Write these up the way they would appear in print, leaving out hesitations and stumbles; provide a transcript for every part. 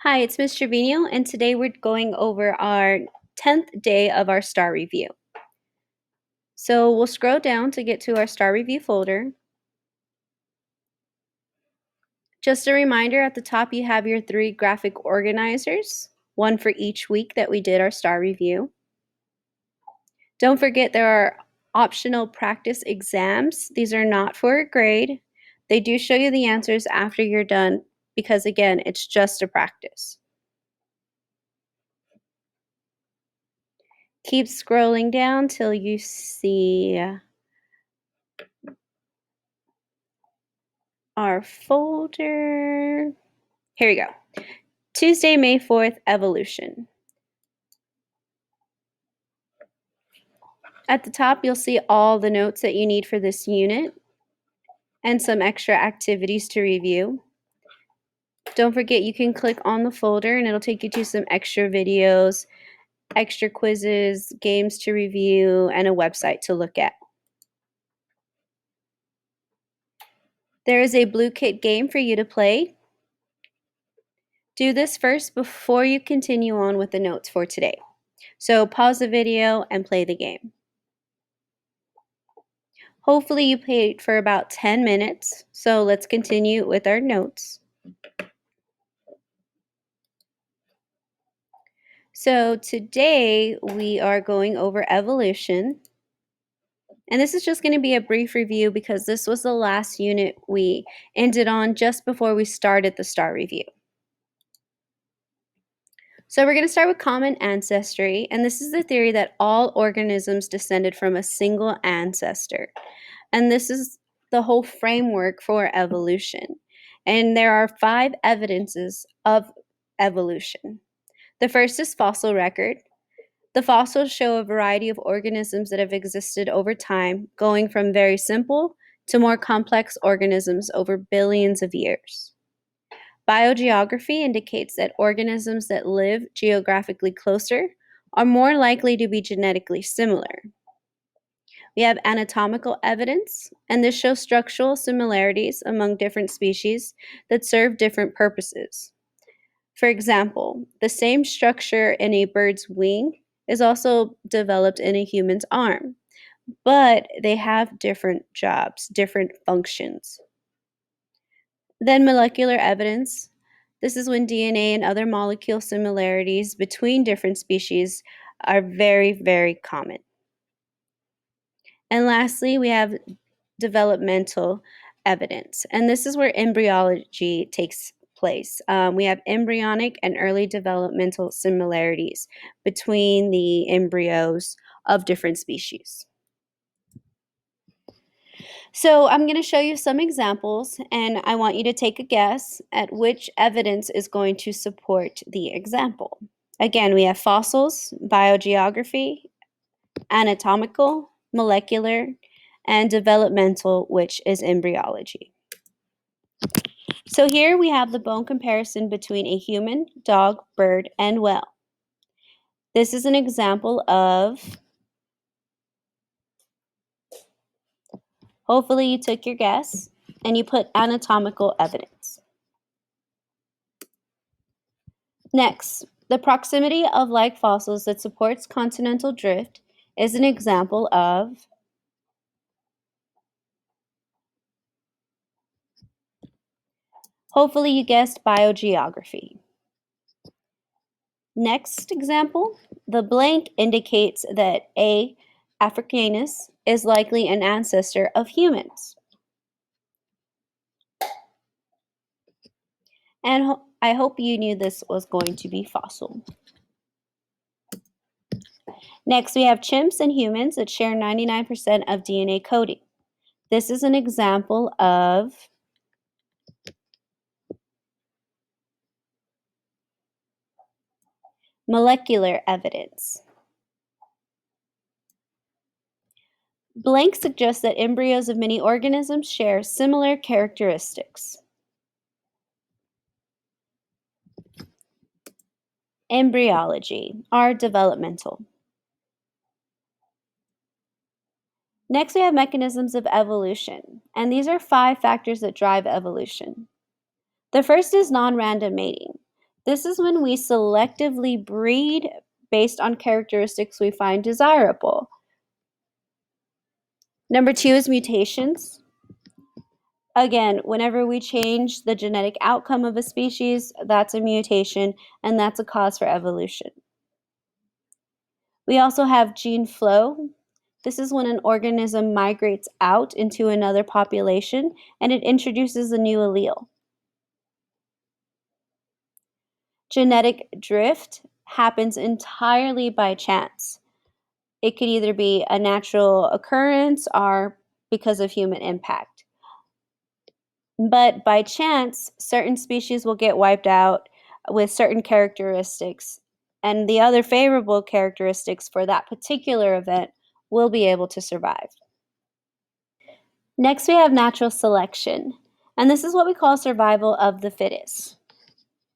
Hi, it's Ms. Trevino, and today we're going over our 10th day of our STAAR review. So we'll scroll down to get to our STAAR review folder. Just a reminder, at the top you have your 3 graphic organizers, one for each week that we did our STAAR review. Don't forget there are optional practice exams. These are not for a grade. They do show you the answers after you're done because, again, it's just a practice. Keep scrolling down till you see our folder. Here we go. Tuesday, May 4th, evolution. At the top, you'll see all the notes that you need for this unit and some extra activities to review. Don't forget you can click on the folder and it'll take you to some extra videos, extra quizzes, games to review, and a website to look at. There is a Blue Kit game for you to play. Do this first before you continue on with the notes for today. So pause the video and play the game. Hopefully you played for about 10 minutes, so let's continue with our notes. So today we are going over evolution. And this is just going to be a brief review because this was the last unit we ended on just before we started the STAAR review. So we're going to start with common ancestry, and this is the theory that all organisms descended from a single ancestor. And this is the whole framework for evolution. And there are 5 evidences of evolution. The first is fossil record. The fossils show a variety of organisms that have existed over time, going from very simple to more complex organisms over billions of years. Biogeography indicates that organisms that live geographically closer are more likely to be genetically similar. We have anatomical evidence, and this shows structural similarities among different species that serve different purposes. For example, the same structure in a bird's wing is also developed in a human's arm, but they have different jobs, different functions. Then molecular evidence. This is when DNA and other molecule similarities between different species are very, very common. And lastly, we have developmental evidence, and this is where embryology takes place. We have embryonic and early developmental similarities between the embryos of different species. So I'm going to show you some examples, and I want you to take a guess at which evidence is going to support the example. Again, we have fossils, biogeography, anatomical, molecular, and developmental, which is embryology. So here we have the bone comparison between a human, dog, bird, and whale. This is an example of, hopefully you took your guess and you put anatomical evidence. Next, the proximity of like fossils that supports continental drift is an example of hopefully you guessed biogeography. Next example, the blank indicates that A. africanus is likely an ancestor of humans. And I hope you knew this was going to be fossil. Next, we have chimps and humans that share 99% of DNA coding. This is an example of molecular evidence. Blank suggests that embryos of many organisms share similar characteristics. Embryology, are developmental. Next, we have mechanisms of evolution, and these are 5 factors that drive evolution. The first is non-random mating. This is when we selectively breed based on characteristics we find desirable. Number 2 is mutations. Again, whenever we change the genetic outcome of a species, that's a mutation, and that's a cause for evolution. We also have gene flow. This is when an organism migrates out into another population and it introduces a new allele. Genetic drift happens entirely by chance. It could either be a natural occurrence or because of human impact. But by chance, certain species will get wiped out with certain characteristics, and the other favorable characteristics for that particular event will be able to survive. Next, we have natural selection, and this is what we call survival of the fittest.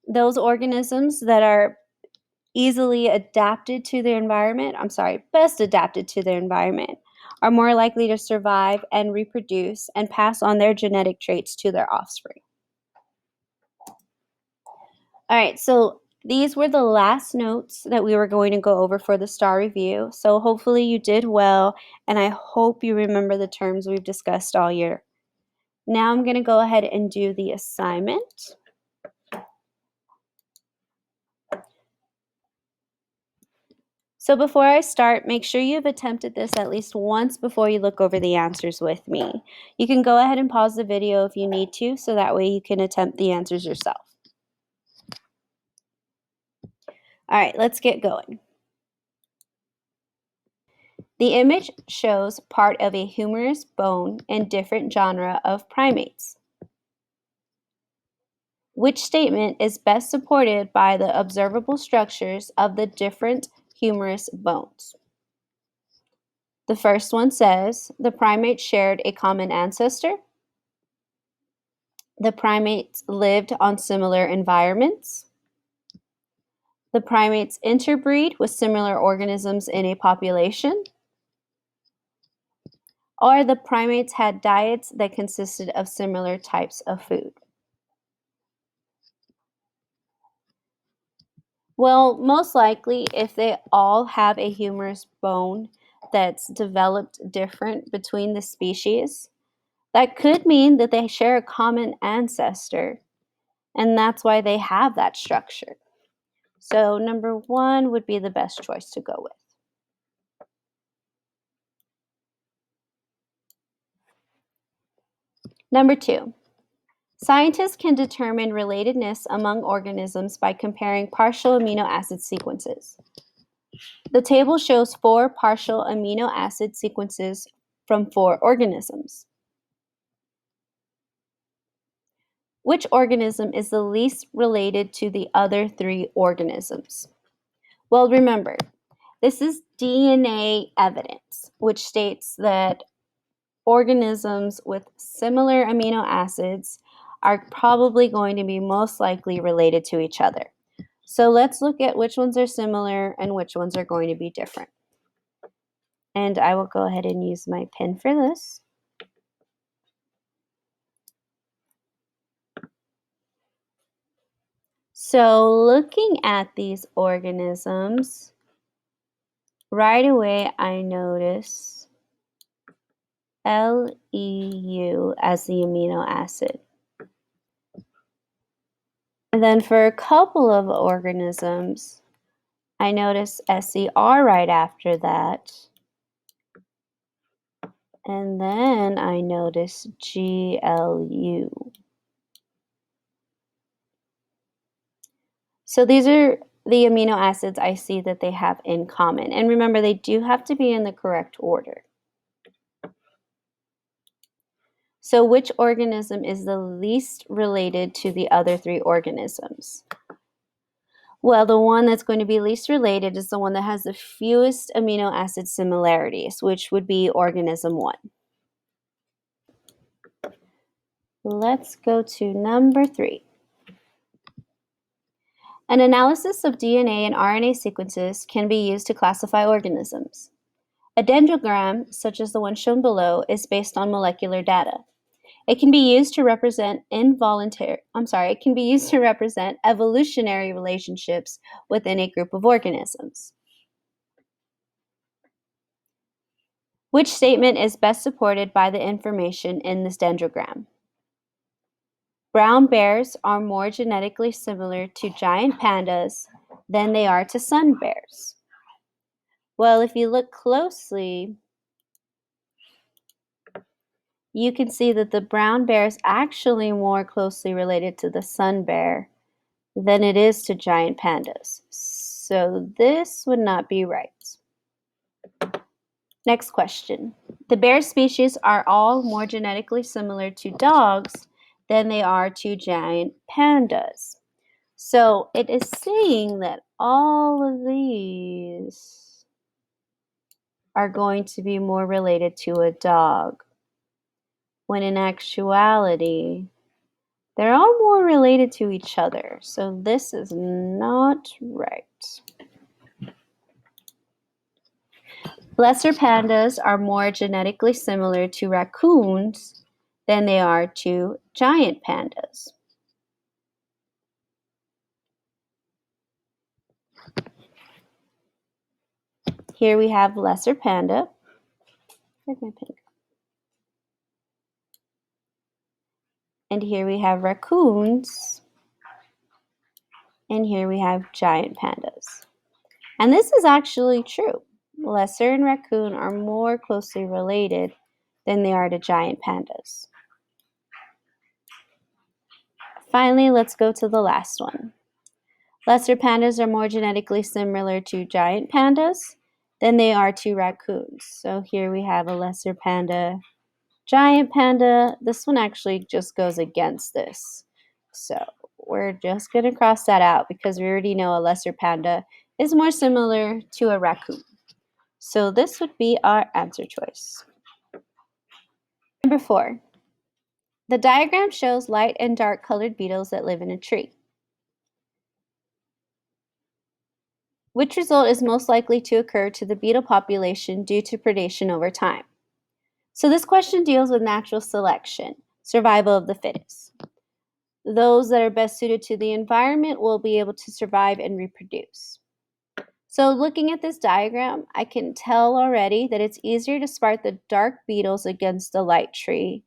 Those organisms that are easily adapted to their environment, best adapted to their environment, are more likely to survive and reproduce and pass on their genetic traits to their offspring. All right, so these were the last notes that we were going to go over for the STAAR review. So hopefully you did well, and I hope you remember the terms we've discussed all year. Now I'm going to go ahead and do the assignment. So before I start, make sure you've attempted this at least once before you look over the answers with me. You can go ahead and pause the video if you need to, so that way you can attempt the answers yourself. All right, let's get going. The image shows part of a humerus bone in different genera of primates. Which statement is best supported by the observable structures of the different humerus bones? The first one says the primates shared a common ancestor. The primates lived on similar environments. The primates interbreed with similar organisms in a population. Or the primates had diets that consisted of similar types of food. Well, most likely, if they all have a humerus bone that's developed different between the species, that could mean that they share a common ancestor, and that's why they have that structure. So number 1 would be the best choice to go with. Number 2, scientists can determine relatedness among organisms by comparing partial amino acid sequences. The table shows 4 partial amino acid sequences from 4 organisms. Which organism is the least related to the other 3 organisms? Well, remember, this is DNA evidence, which states that organisms with similar amino acids are probably going to be most likely related to each other. So let's look at which ones are similar and which ones are going to be different. And I will go ahead and use my pen for this. So looking at these organisms, right away I notice LEU as the amino acid. And then for a couple of organisms, I notice SER right after that. And then I notice GLU. So these are the amino acids I see that they have in common. And remember, they do have to be in the correct order. So which organism is the least related to the other 3 organisms? Well, the one that's going to be least related is the one that has the fewest amino acid similarities, which would be organism 1. Let's go to number 3. An analysis of DNA and RNA sequences can be used to classify organisms. A dendrogram, such as the one shown below, is based on molecular data. It can be used to represent it can be used to represent evolutionary relationships within a group of organisms. Which statement is best supported by the information in this dendrogram? Brown bears are more genetically similar to giant pandas than they are to sun bears. Well, if you look closely, you can see that the brown bear is actually more closely related to the sun bear than it is to giant pandas. So this would not be right. Next question. The bear species are all more genetically similar to dogs than they are to giant pandas. So it is saying that all of these are going to be more related to a dog, when in actuality, they're all more related to each other. So this is not right. Lesser pandas are more genetically similar to raccoons than they are to giant pandas. Here we have lesser panda. Where's my pen? And here we have raccoons. And here we have giant pandas. And this is actually true. Lesser and raccoon are more closely related than they are to giant pandas. Finally, let's go to the last one. Lesser pandas are more genetically similar to giant pandas than they are to raccoons. So here we have a lesser panda, giant panda. This one actually just goes against this. So we're just going to cross that out because we already know a lesser panda is more similar to a raccoon. So this would be our answer choice. Number 4. The diagram shows light and dark colored beetles that live in a tree. Which result is most likely to occur to the beetle population due to predation over time? So this question deals with natural selection, survival of the fittest. Those that are best suited to the environment will be able to survive and reproduce. So looking at this diagram, I can tell already that it's easier to spot the dark beetles against the light tree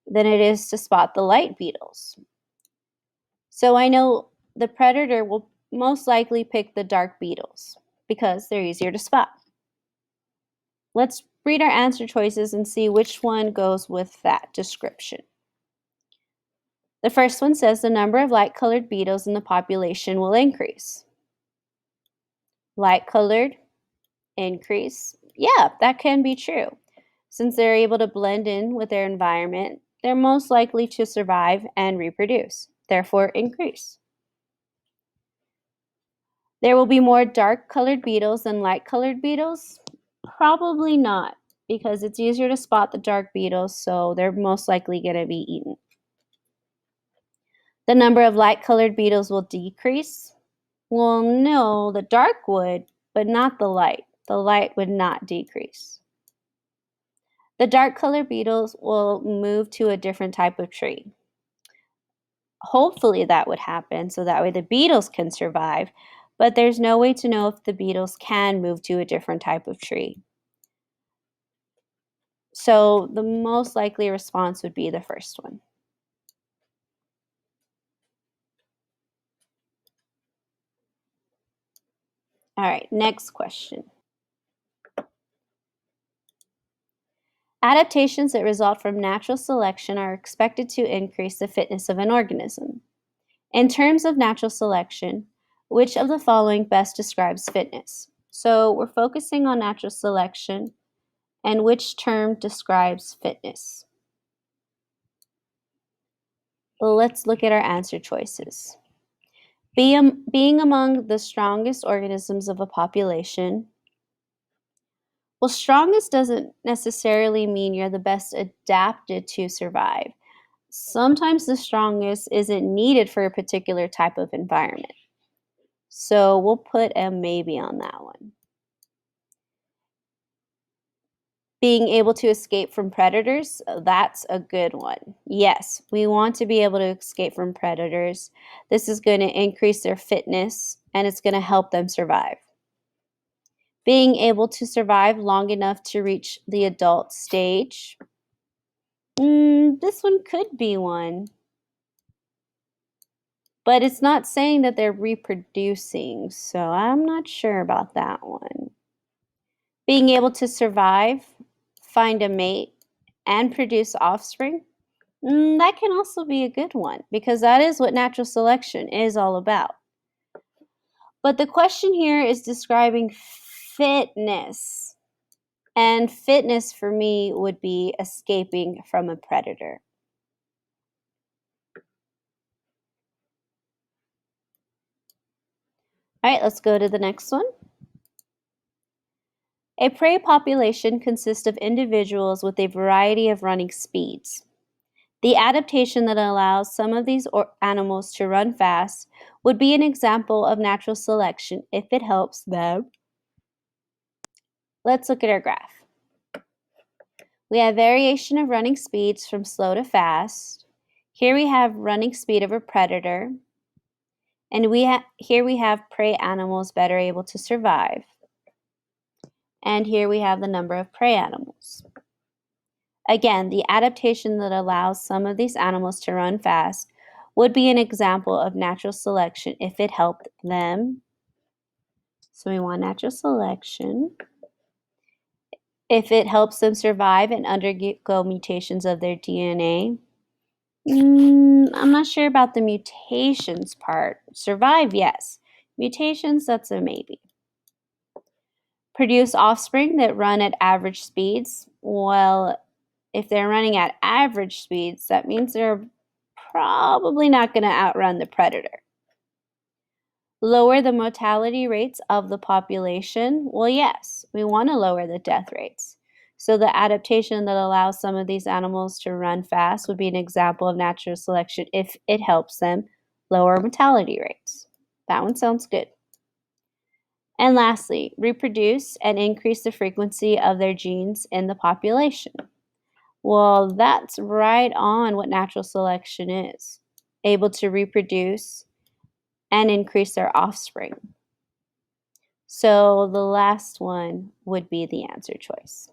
than it is to spot the light beetles. So I know the predator will most likely pick the dark beetles because they're easier to spot. Let's read our answer choices and see which one goes with that description. The first one says the number of light-colored beetles in the population will increase. Light-colored, increase. Yeah, that can be true. Since they're able to blend in with their environment, they're most likely to survive and reproduce, therefore increase. There will be more dark-colored beetles than light-colored beetles? Probably not, because it's easier to spot the dark beetles, so they're most likely going to be eaten. The number of light-colored beetles will decrease? Well, no, the dark would, but not the light. The light would not decrease. The dark-colored beetles will move to a different type of tree. Hopefully that would happen, so that way the beetles can survive, but there's no way to know if the beetles can move to a different type of tree. So the most likely response would be the first one. All right, next question. Adaptations that result from natural selection are expected to increase the fitness of an organism. In terms of natural selection, which of the following best describes fitness? So we're focusing on natural selection, and which term describes fitness? Well, let's look at our answer choices. Being among the strongest organisms of a population. Well, strongest doesn't necessarily mean you're the best adapted to survive. Sometimes the strongest isn't needed for a particular type of environment. So we'll put a maybe on that one. Being able to escape from predators, that's a good one. Yes, we want to be able to escape from predators. This is going to increase their fitness and it's going to help them survive. Being able to survive long enough to reach the adult stage. This one could be one. But it's not saying that they're reproducing, so I'm not sure about that one. Being able to survive, find a mate, and produce offspring, that can also be a good one because that is what natural selection is all about. But the question here is describing fitness. And fitness for me would be escaping from a predator. All right, let's go to the next one. A prey population consists of individuals with a variety of running speeds. The adaptation that allows some of these animals to run fast would be an example of natural selection if it helps them. Let's look at our graph. We have variation of running speeds from slow to fast. Here we have running speed of a predator. And here we have prey animals better able to survive. And here we have the number of prey animals. Again, the adaptation that allows some of these animals to run fast would be an example of natural selection if it helped them. So we want natural selection. If it helps them survive and undergo mutations of their DNA. I'm not sure about the mutations part. Survive, yes. Mutations, that's a maybe. Produce offspring that run at average speeds. Well, if they're running at average speeds, that means they're probably not going to outrun the predator. Lower the mortality rates of the population. Well, yes, we want to lower the death rates. So the adaptation that allows some of these animals to run fast would be an example of natural selection if it helps them lower mortality rates. That one sounds good. And lastly, reproduce and increase the frequency of their genes in the population. Well, that's right on what natural selection is. Able to reproduce and increase their offspring. So the last one would be the answer choice.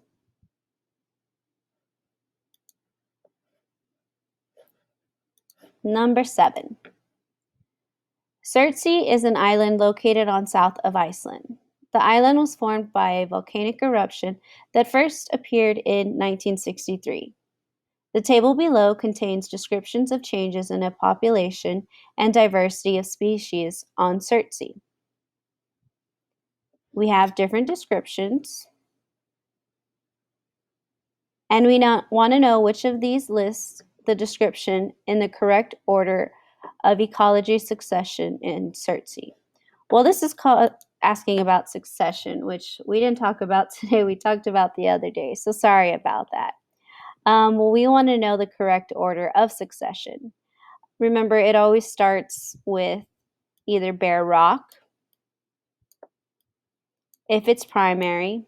Number 7. Surtsey is an island located on south of Iceland. The island was formed by a volcanic eruption that first appeared in 1963. The table below contains descriptions of changes in a population and diversity of species on Surtsey. We have different descriptions, and we want to know which of these lists the description in the correct order of ecology succession in Surtsey. Well, this is called asking about succession, which we didn't talk about today. We talked about the other day, so sorry about that. We want to know the correct order of succession. Remember, it always starts with either bare rock, if it's primary,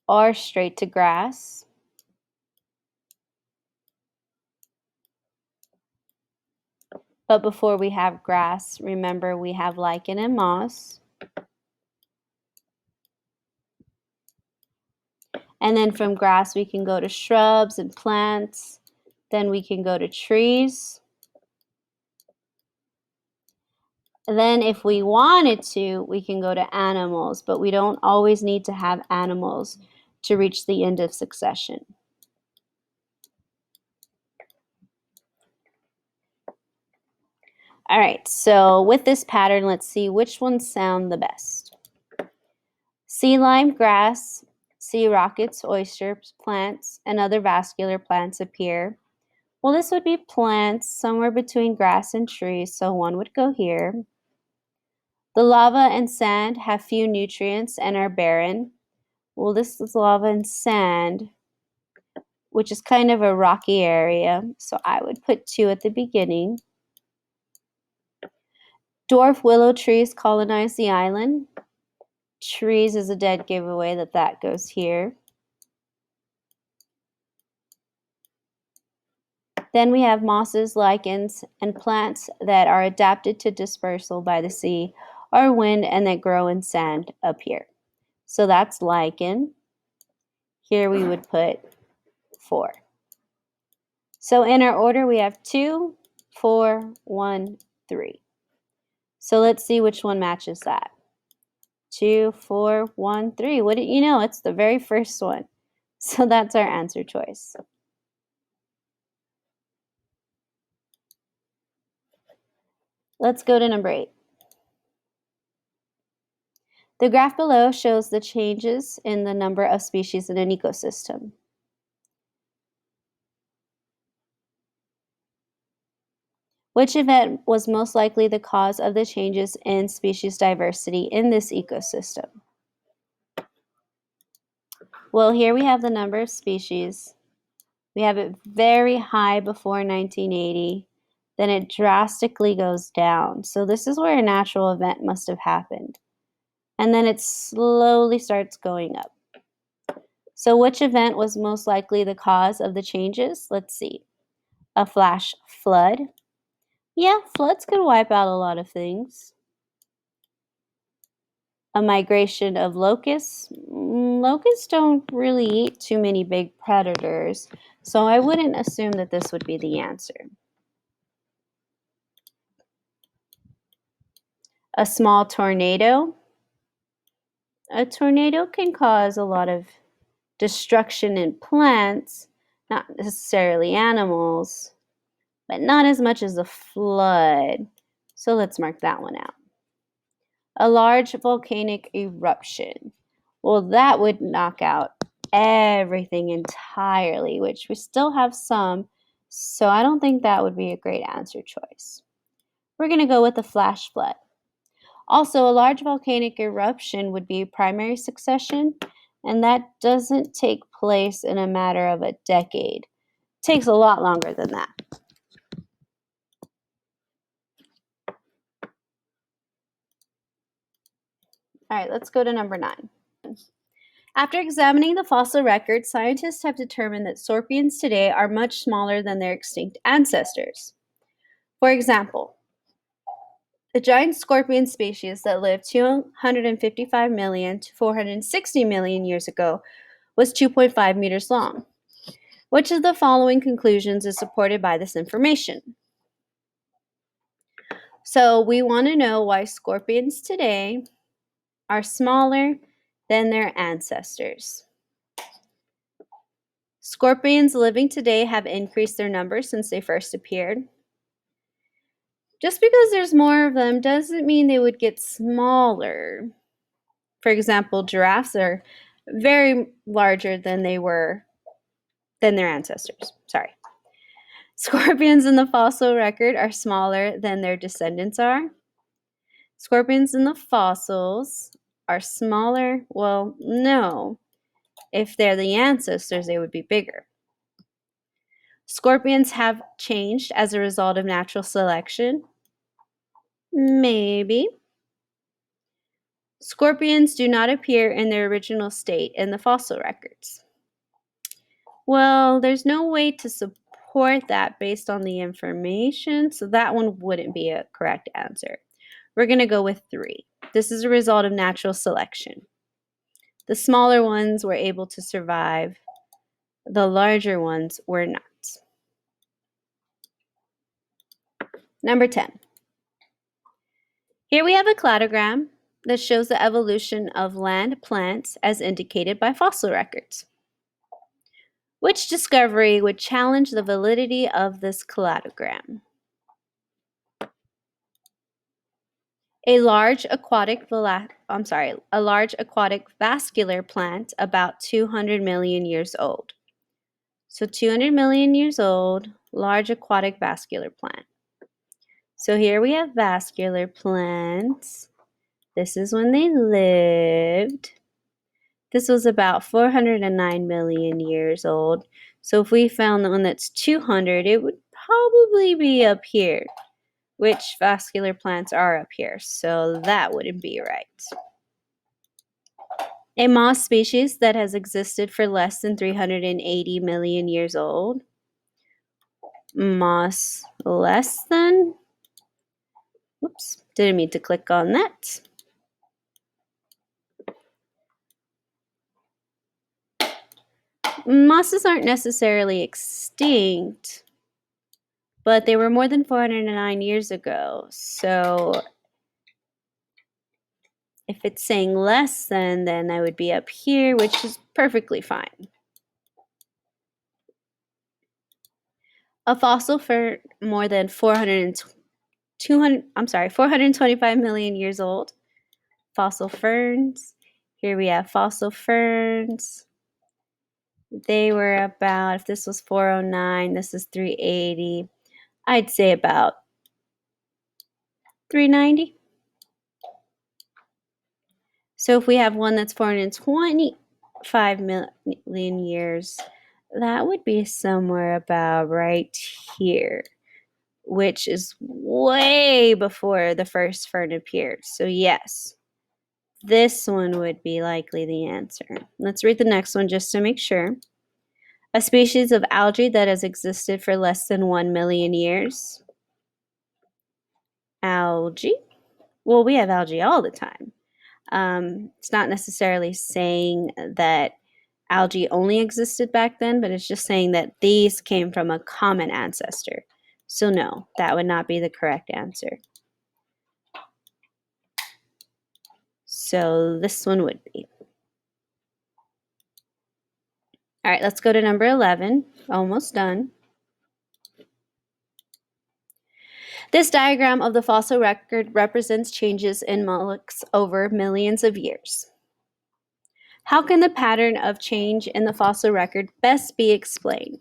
or straight to grass. But before we have grass, remember we have lichen and moss. And then from grass, we can go to shrubs and plants. Then we can go to trees. Then if we wanted to, we can go to animals, but we don't always need to have animals to reach the end of succession. All right, so with this pattern, let's see which ones sound the best. Sea lime, grass, sea rockets, oysters, plants, and other vascular plants appear. Well, this would be plants somewhere between grass and trees, so one would go here. The lava and sand have few nutrients and are barren. Well, this is lava and sand, which is kind of a rocky area, so I would put 2 at the beginning. Dwarf willow trees colonize the island. Trees is a dead giveaway that goes here. Then we have mosses, lichens, and plants that are adapted to dispersal by the sea or wind and that grow in sand up here. So that's lichen. Here we would put 4. So in our order, we have 2, 4, 1, 3. So let's see which one matches that. 2, 4, 1, 3. What did you know? It's the very first one. So that's our answer choice. Let's go to number 8. The graph below shows the changes in the number of species in an ecosystem. Which event was most likely the cause of the changes in species diversity in this ecosystem? Well, here we have the number of species. We have it very high before 1980. Then it drastically goes down. So this is where a natural event must have happened. And then it slowly starts going up. So which event was most likely the cause of the changes? Let's see. A flash flood. Yeah, floods can wipe out a lot of things. A migration of locusts. Locusts don't really eat too many big predators, so I wouldn't assume that this would be the answer. A small tornado. A tornado can cause a lot of destruction in plants, not necessarily animals, but not as much as a flood. So let's mark that one out. A large volcanic eruption. Well, that would knock out everything entirely, which we still have some, so I don't think that would be a great answer choice. We're going to go with a flash flood. Also, a large volcanic eruption would be primary succession, and that doesn't take place in a matter of a decade. It takes a lot longer than that. All right, let's go to number 9. After examining the fossil record, scientists have determined that scorpions today are much smaller than their extinct ancestors. For example, the giant scorpion species that lived 255 million to 460 million years ago was 2.5 meters long. Which of the following conclusions is supported by this information? So we want to know why scorpions today are smaller than their ancestors. Scorpions living today have increased their numbers since they first appeared. Just because there's more of them doesn't mean they would get smaller. For example, giraffes are very larger than their ancestors. Sorry. Scorpions in the fossil record are smaller than their descendants are. Scorpions in the fossils are smaller. Well, no. If they're the ancestors, they would be bigger. Scorpions have changed as a result of natural selection. Maybe. Scorpions do not appear in their original state in the fossil records. Well, there's no way to support that based on the information, so that one wouldn't be a correct answer. We're going to go with 3. This is a result of natural selection. The smaller ones were able to survive. The larger ones were not. Number 10. Here we have a cladogram that shows the evolution of land plants as indicated by fossil records. Which discovery would challenge the validity of this cladogram? A large aquatic vascular plant about 200 million years old. So 200 million years old, large aquatic vascular plant. So here we have vascular plants. This is when they lived. This was about 409 million years old. So if we found the one that's 200, it would probably be up here, which vascular plants are up here. So that wouldn't be right. A moss species that has existed for less than 380 million years old. Moss less than. Whoops, didn't mean to click on that. Mosses aren't necessarily extinct, but they were more than 409 years ago. So if it's saying less than, then I would be up here, which is perfectly fine. A fossil for more than 425 million years old. Fossil ferns. Here we have fossil ferns. They were about, if this was 409, this is 380. I'd say about 390. So if we have one that's 425 million years, that would be somewhere about right here, which is way before the first fern appeared. So yes, this one would be likely the answer. Let's read the next one just to make sure. A species of algae that has existed for less than 1 million years. Algae? Well, we have algae all the time. It's not necessarily saying that algae only existed back then, but it's just saying that these came from a common ancestor. So no, that would not be the correct answer. So this one would be. All right, let's go to number 11. Almost done. This diagram of the fossil record represents changes in mollusks over millions of years. How can the pattern of change in the fossil record best be explained?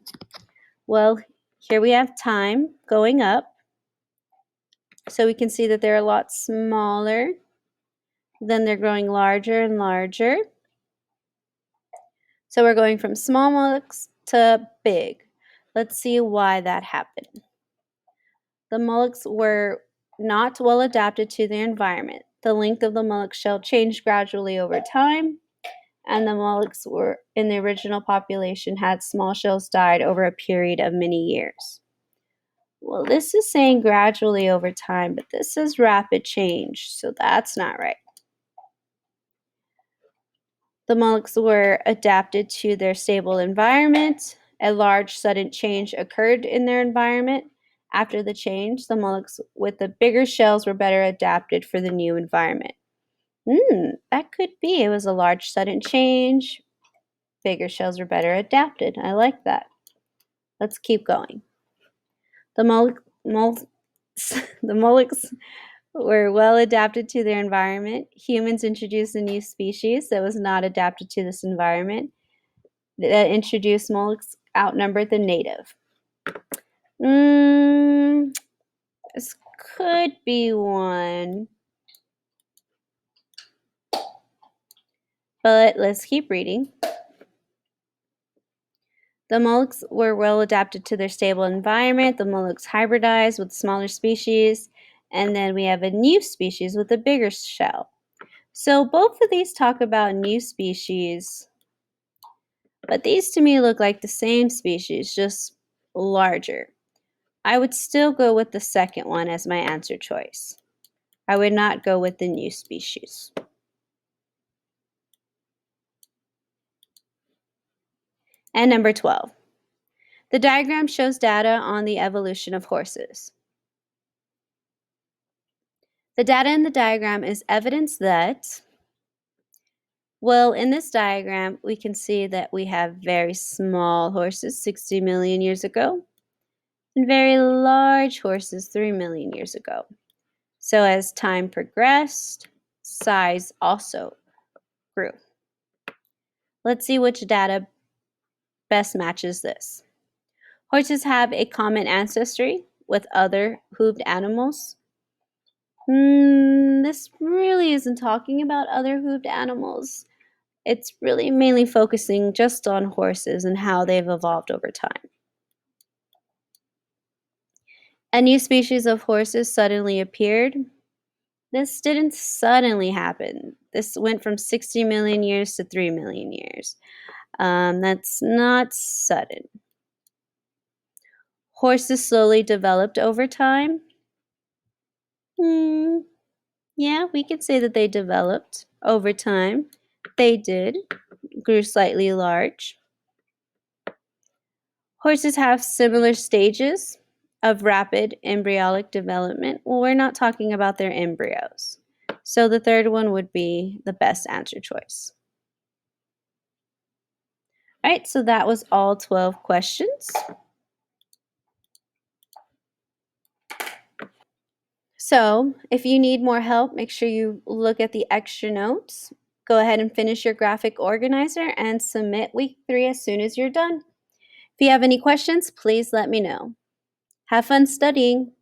Well, here we have time going up. So we can see that they're a lot smaller. Then they're growing larger and larger. So we're going from small mollusks to big. Let's see why that happened. The mollusks were not well adapted to their environment. The length of the mollusk shell changed gradually over time, and the mollusks were in the original population had small shells died over a period of many years. Well, this is saying gradually over time, but this is rapid change, so that's not right. The mollusks were adapted to their stable environment. A large sudden change occurred in their environment. After the change, the mollusks with the bigger shells were better adapted for the new environment. That could be. It was a large sudden change. Bigger shells were better adapted. I like that. Let's keep going. The mollusks were well adapted to their environment. Humans introduced a new species that was not adapted to this environment. That introduced mollusks outnumbered the native. This could be one. But let's keep reading. The mollusks were well adapted to their stable environment. The mollusks hybridized with smaller species. And then we have a new species with a bigger shell. So both of these talk about new species, but these to me look like the same species, just larger. I would still go with the second one as my answer choice. I would not go with the new species. And number 12. The diagram shows data on the evolution of horses. The data in the diagram is evidence that, well, in this diagram, we can see that we have very small horses 60 million years ago and very large horses 3 million years ago. So as time progressed, size also grew. Let's see which data best matches this. Horses have a common ancestry with other hooved animals. This really isn't talking about other hooved animals. It's really mainly focusing just on horses and how they've evolved over time. A new species of horses suddenly appeared. This didn't suddenly happen. This went from 60 million years to 3 million years. That's not sudden. Horses slowly developed over time. Hmm, yeah, we could say that they developed over time. They did, grew slightly large. Horses have similar stages of rapid embryonic development. Well, we're not talking about their embryos. So the third one would be the best answer choice. All right, so that was all 12 questions. So if you need more help, make sure you look at the extra notes. Go ahead and finish your graphic organizer and submit week 3 as soon as you're done. If you have any questions, please let me know. Have fun studying.